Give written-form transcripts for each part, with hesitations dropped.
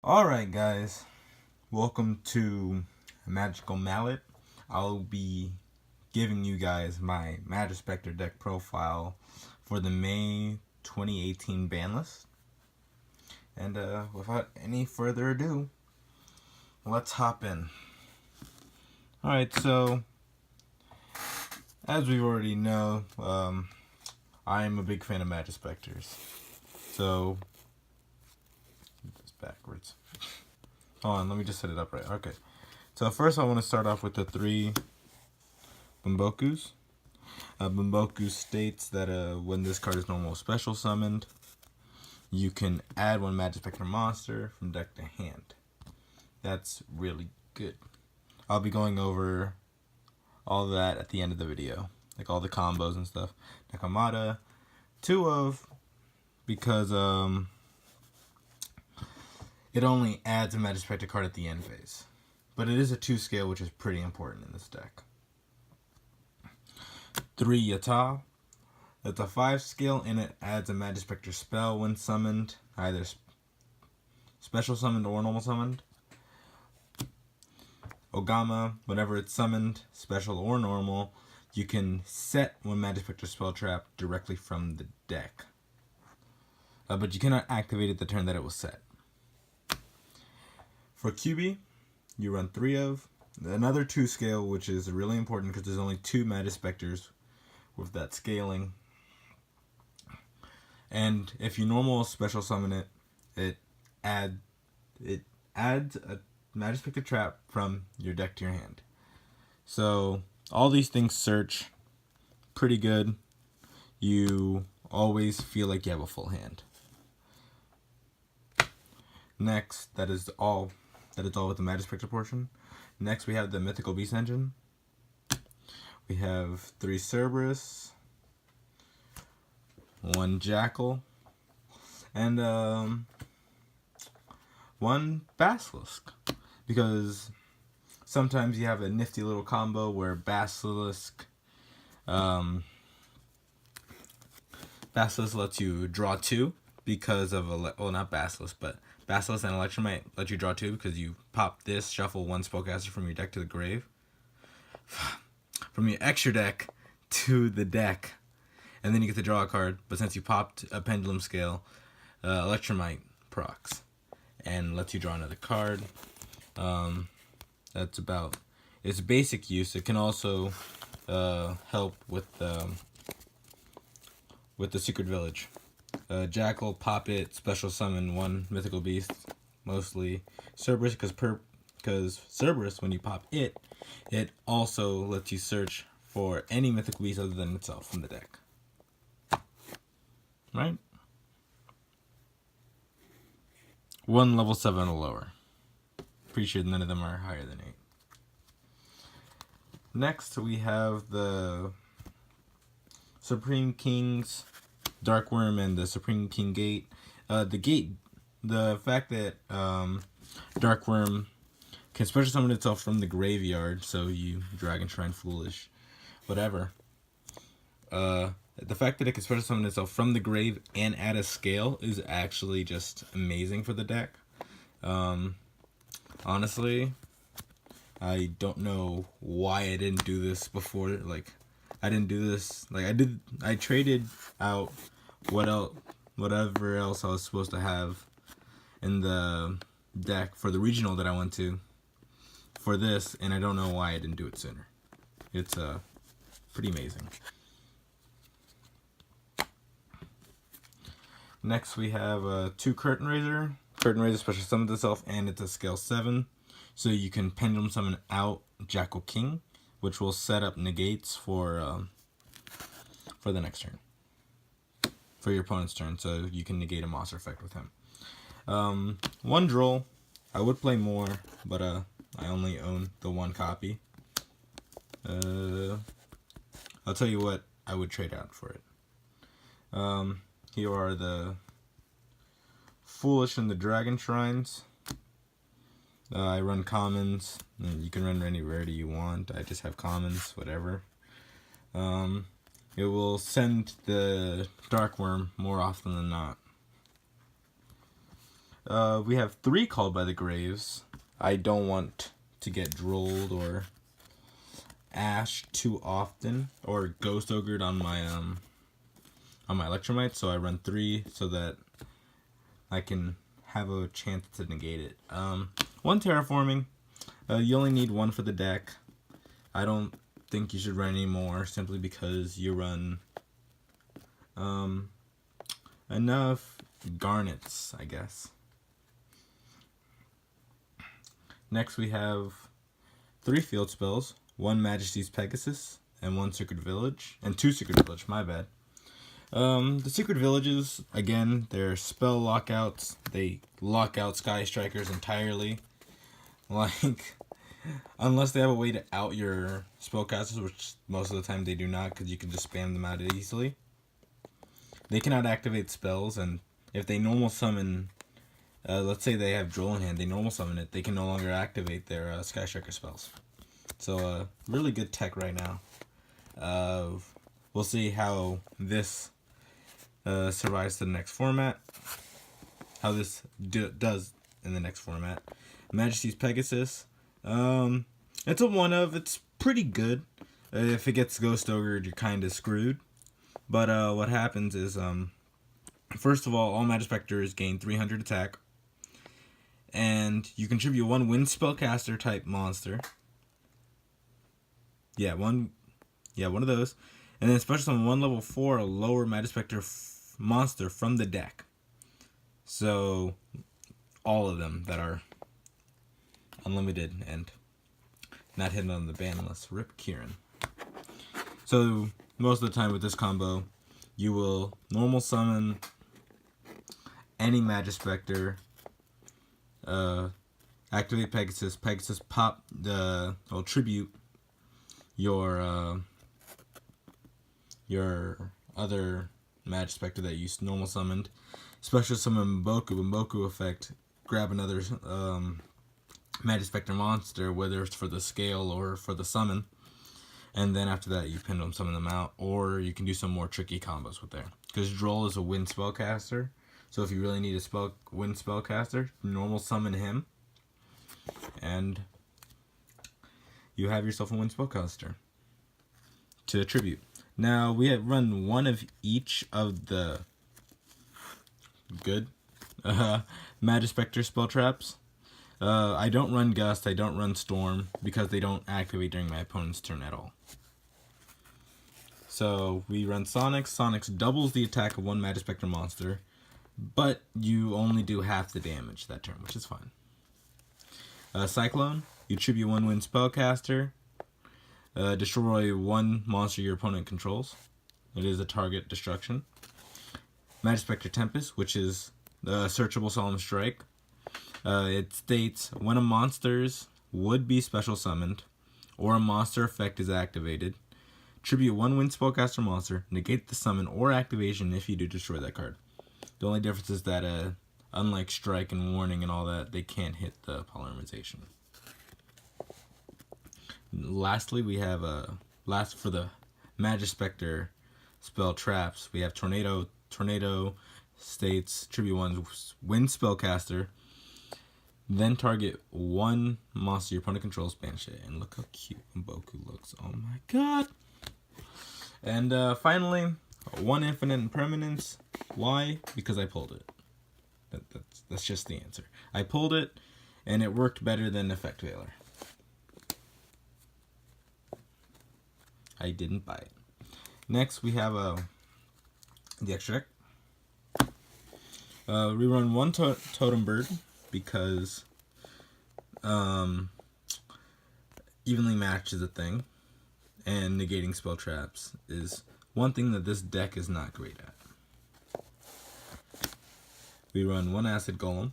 Alright guys, welcome to Magical Mallet. I'll be giving you guys my Majespecter deck profile for the May 2018 Banlist. And without any further ado, let's hop in. Alright, so as we already know, I am a big fan of Majespecters. So backwards. Hold on, let me just set it up right. Okay. So first I want to start off with the 3 Bumbokus. Bumboku states that when this card is normal special summoned, you can add 1 Majespecter monster from deck to hand. That's really good. I'll be going over all that at the end of the video. Like all the combos and stuff. Nakamata, 2 of, because it only adds a Majespecter card at the end phase. But it is a 2 scale, which is pretty important in this deck. 3 Yata. That's a 5 scale, and it adds a Majespecter spell when summoned, either special summoned or normal summoned. Ogama, whenever it's summoned, special or normal, you can set 1 Majespecter spell trap directly from the deck. But you cannot activate it the turn that it was set. For QB, you run 3 of, another 2 scale, which is really important because there's only 2 Majespecters with that scaling. And if you normal special summon it, it adds a Majespecter trap from your deck to your hand. So all these things search pretty good. You always feel like you have a full hand. Next, that is all with the Majespecter portion. Next, we have the Mythical Beast engine. We have 3 Cerberus, 1 Jackal, and 1 Basilisk. Because sometimes you have a nifty little combo where Basilisk lets you draw 2 because of well, not Basilisk, but Basilisk and Electromite let you draw 2 because you pop this, shuffle 1 Spellcaster from your deck to the grave. From your extra deck to the deck. And then you get to draw a card. But since you popped a Pendulum Scale, Electromite procs. And lets you draw another card. That's about its basic use. It can also help with the Secret Village. Jackal, pop it, special summon 1 Mythical Beast, mostly Cerberus, because Cerberus, when you pop it, it also lets you search for any Mythical Beast other than itself from the deck. Right? 1 level 7 or lower. Pretty sure none of them are higher than 8. Next, we have the Supreme King's Dark Worm and the Supreme King Gate. The fact that Dark Worm can special summon itself from the graveyard, so you Dragon Shrine Foolish, whatever. The fact that it can special summon itself from the grave and add a scale is actually just amazing for the deck. Honestly, I don't know why I didn't do this before. I didn't do this. I traded out whatever else I was supposed to have in the deck for the regional that I went to for this, and I don't know why I didn't do it sooner. It's pretty amazing. Next we have 2 Curtain Raiser. Curtain Raiser special summons itself, and it's a scale 7, so you can Pendulum Summon out Jackal King, which will set up negates for the next turn, for your opponent's turn, so you can negate a monster effect with him. 1 Droll. I would play more, but I only own the 1 copy. I'll tell you what I would trade out for it. Here are the Foolish and the Dragon Shrines. I run commons. You can run any rarity you want. I just have commons, whatever. It will send the Dark Worm more often than not. We have 3 Called by the Graves. I don't want to get drolled or ashed too often, or ghost ogred on my electromite, so I run 3 so that I can have a chance to negate it. 1 terraforming. You only need 1 for the deck. I don't think you should run any more, simply because you run enough garnets, I guess. Next we have 3 field spells, 1 Majesty's Pegasus, and 1 Secret Village, and 2 Secret Village, my bad. The Secret Villages, again, they're spell lockouts. They lock out Sky Strikers entirely. Like, unless they have a way to out your spellcasters, which most of the time they do not, because you can just spam them out easily. They cannot activate spells, and if they normal summon, let's say they have Droll in hand, they normal summon it, they can no longer activate their Sky Striker spells. So, really good tech right now. We'll see how this survives to the next format. How this does in the next format. Majesty's Pegasus. It's a one of. It's pretty good. If it gets Ghost Ogred, you're kind of screwed. But what happens is, first of all Majespecters gain 300 attack. And you contribute 1 Wind Spellcaster type monster. Yeah, one of those. And then special summon 1 level 4 or lower Majespecter monster from the deck. So, all of them that are unlimited and not hidden on the ban list. Rip Kieran. So, most of the time with this combo, you will normal summon any Majespecter, activate Pegasus. Pegasus pop the tribute your other Majespecter that you normal summoned. Special summon Mboku effect. Grab another Majespecter monster, whether it's for the scale or for the summon. And then after that, you pendulum summon them out. Or you can do some more tricky combos with there. Because Droll is a wind spellcaster. So if you really need a wind spellcaster, normal summon him. And you have yourself a wind spellcaster to attribute. Now, we have run 1 of each of the good Majespecter spell traps. I don't run Gust, I don't run Storm, because they don't activate during my opponent's turn at all. So, we run Sonics. Sonics doubles the attack of 1 Majespecter monster, but you only do half the damage that turn, which is fine. Cyclone, you tribute 1 Wind Spellcaster. Destroy 1 monster your opponent controls. It is a target destruction. Majespecter Tempest, which is the searchable Solemn Strike. It states, when a monster's would be special summoned, or a monster effect is activated, tribute 1 Wind Spellcaster monster, negate the summon or activation if you do destroy that card. The only difference is that, unlike Strike and Warning and all that, they can't hit the polymerization. Lastly, we have last for the Majespecter spell traps, we have Tornado. Tornado states tribute 1 Wind Spellcaster, then target 1 monster your opponent controls, banish it. And look how cute Mboku looks. Oh my god. And finally, 1 Infinite Impermanence. Why? Because I pulled it. That's just the answer. I pulled it, and it worked better than Effect Veiler. I didn't buy it. Next, we have the extra deck. We run 1 Totem Bird, because evenly matched is a thing, and negating spell traps is one thing that this deck is not great at. We run 1 Acid Golem.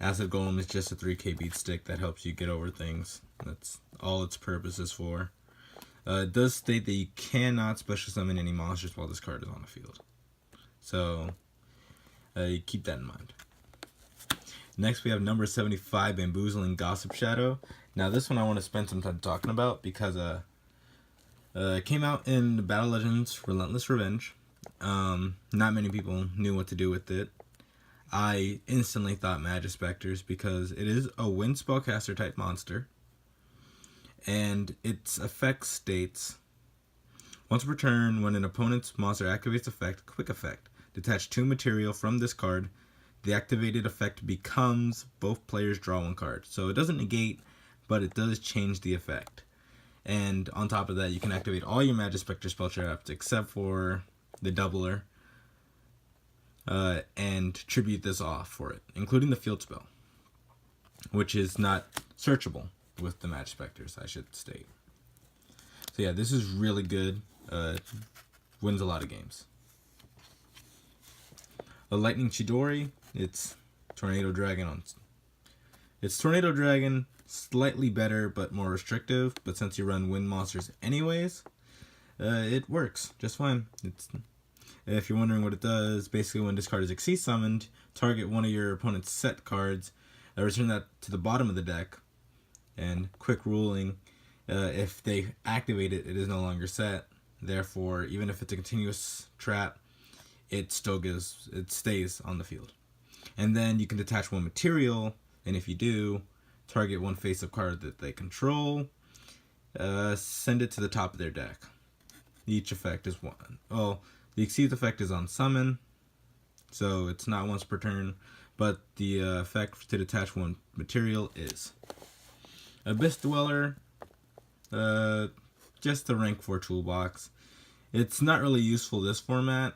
Acid Golem is just a 3k beat stick that helps you get over things. That's all its purpose is for. It does state that you cannot special summon any monsters while this card is on the field. So, you keep that in mind. Next, we have number 75, Bamboozling Gossip Shadow. Now, this one I want to spend some time talking about because it came out in Battle Legends Relentless Revenge. Not many people knew what to do with it. I instantly thought Majespecters because it is a wind spellcaster type monster. And its effect states, once per turn, when an opponent's monster activates effect, quick effect, detach 2 material from this card. The activated effect becomes both players draw 1 card. So it doesn't negate, but it does change the effect. And on top of that, you can activate all your Majespecter spell traps except for the doubler and tribute this off for it, including the field spell, which is not searchable with the Majespecters, I should state. So yeah, this is really good. Wins a lot of games. A Lightning Chidori, it's Tornado Dragon It's Tornado Dragon, slightly better but more restrictive, but since you run wind monsters anyways, it works just fine. If you're wondering what it does, basically when this card is Xyz summoned, target one of your opponent's set cards, return that to the bottom of the deck, and quick ruling, if they activate it, it is no longer set. Therefore, even if it's a continuous trap, it stays on the field. And then you can detach 1 material, and if you do, target 1 face-up card that they control, send it to the top of their deck. Each effect is 1. Oh, the Xyz effect is on summon, so it's not once per turn, but the effect to detach 1 material is. Abyss Dweller, just the rank 4 toolbox. It's not really useful this format,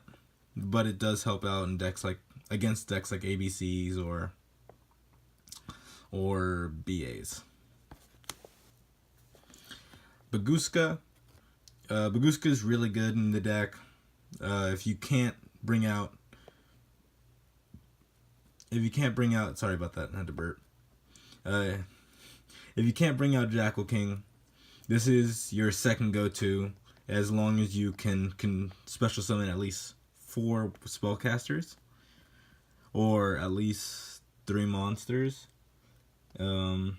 but it does help out in decks against decks like ABCs or BAs. Baguska. Baguska is really good in the deck. If you can't bring out, sorry about that, I had to burp. If you can't bring out Jackal King, this is your second go-to, as long as you can special summon at least 4 spellcasters, or at least 3 monsters. I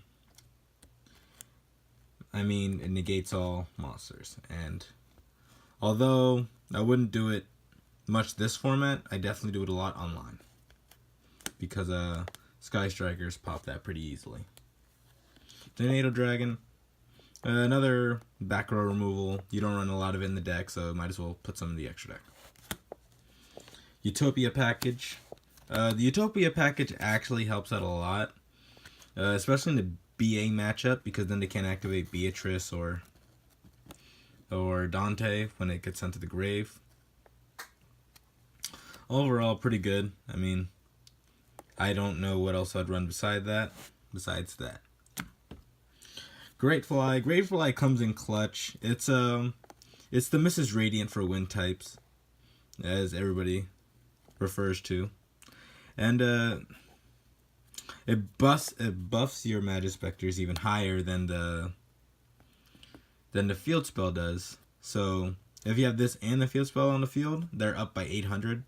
mean, it negates all monsters, and although I wouldn't do it much this format, I definitely do it a lot online, because Sky Strikers pop that pretty easily. Tornado Dragon, another back row removal. You don't run a lot of it in the deck, so might as well put some in the extra deck. Utopia Package. The Utopia Package actually helps out a lot, especially in the BA matchup, because then they can't activate Beatrice or Dante when it gets sent to the grave. Overall, pretty good. I mean, I don't know what else I'd run besides that. Grateful Eye comes in clutch. It's the Mrs. Radiant for wind types, as everybody refers to, and it buffs your Majespecters even higher than the field spell does. So if you have this and the field spell on the field, they're up by 800.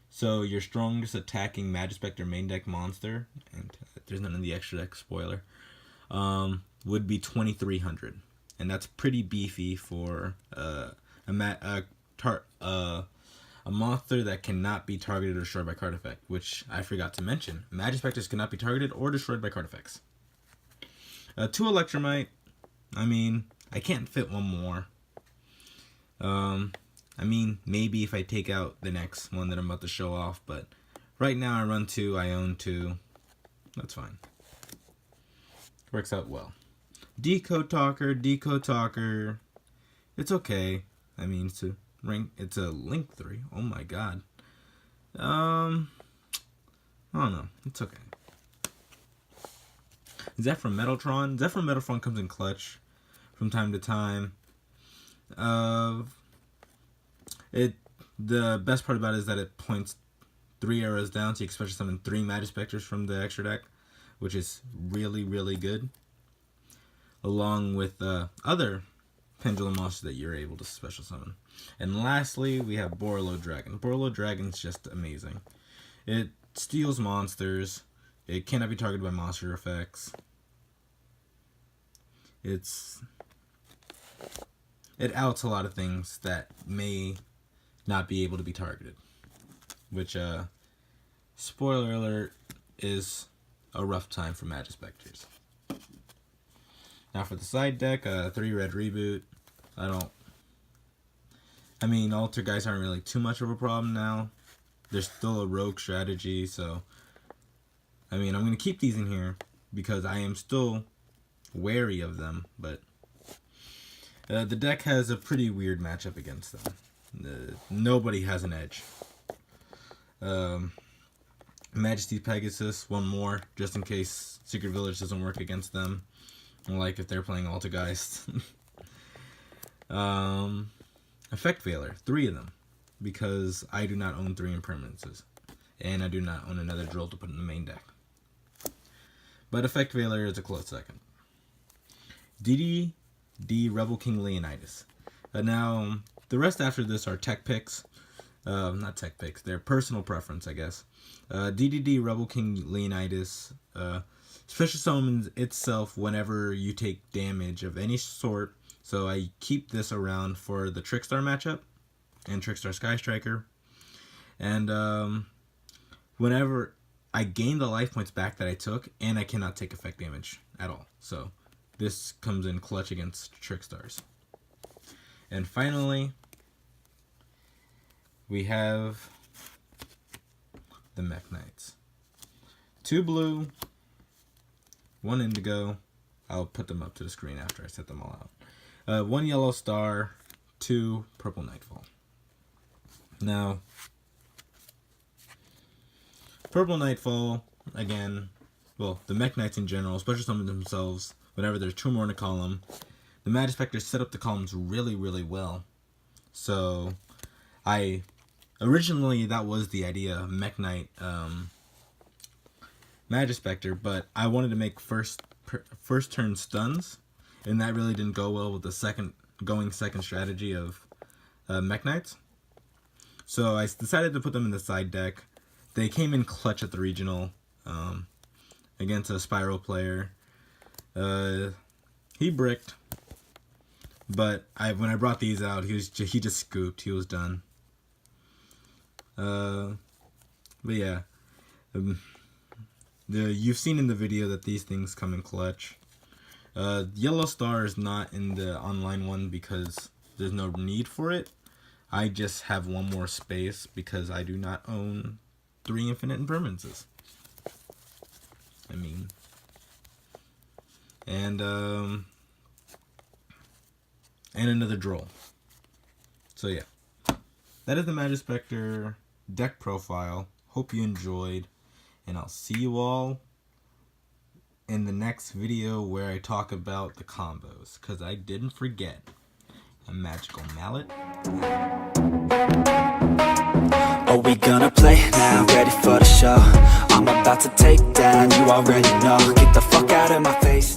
So your strongest attacking Majespecter main deck monster, and there's none in the extra deck, spoiler, would be 2300, and that's pretty beefy for a monster that cannot be targeted or destroyed by card effect, which I forgot to mention. Majespecters cannot be targeted or destroyed by card effects. 2 Electromite. I mean, I can't fit 1 more. I mean, maybe if I take out the next one that I'm about to show off, but right now I run 2, I own 2. That's fine. Works out well. Decode Talker. It's okay. I mean, it's a link 3. Oh my god. I don't know. It's okay. Zephyr Metaltron comes in clutch from time to time. The best part about it is that it points 3 arrows down, so you can special summon 3 Majespecters from the extra deck, which is really, really good, along with other pendulum monsters that you're able to special summon. And lastly, we have Borolo Dragon. Borolo Dragon's just amazing. It steals monsters, It cannot be targeted by monster effects. It outs a lot of things that may not be able to be targeted, which spoiler alert, is a rough time for Majespecters. Now for the side deck, 3 red reboot. I mean, altar guys aren't really too much of a problem now. There's still a rogue strategy, so I mean, I'm going to keep these in here because I am still wary of them, but the deck has a pretty weird matchup against them. Nobody has an edge. Majesty's Pegasus, one more, just in case Secret Village doesn't work against them. Like if they're playing Altergeist. Effect Veiler, 3 of them, because I do not own 3 impermanences, and I do not own another drill to put in the main deck. But Effect Veiler is a close second. DDD Rebel King Leonidas. Now, the rest after this are tech picks. Not tech picks, they're personal preference, I guess. DDD Rebel King Leonidas special summons itself whenever you take damage of any sort. So I keep this around for the Trickstar matchup and Trickstar Sky Striker. And whenever I gain the life points back that I took, and I cannot take effect damage at all. So this comes in clutch against Trickstars. And finally, we have the Mech Knights. 2 blue, 1 indigo. I'll put them up to the screen after I set them all out. 1 yellow star, 2 purple nightfall. Now, purple nightfall, again, well, the Mech Knights in general, especially some of themselves, whenever there's 2 more in a column, the Majespecter set up the columns really, really well. So, originally that was the idea, Mech Knight, Majespecter, but I wanted to make first turn stuns, and that really didn't go well with the second strategy of Mech Knights. So I decided to put them in the side deck. They came in clutch at the regional against a Spiral player. He bricked, but when I brought these out, he just scooped. He was done. But yeah, you've seen in the video that these things come in clutch. Yellow Star is not in the online one because there's no need for it. I just have 1 more space because I do not own 3 infinite impermanences. I mean, and another droll. So yeah, that is the Majespecter deck profile. Hope you enjoyed, and I'll see you all in the next video where I talk about the combos, because I didn't forget a magical mallet. Are we gonna play now? Ready for the show? I'm about to take down, you already know. Get the fuck out of my face.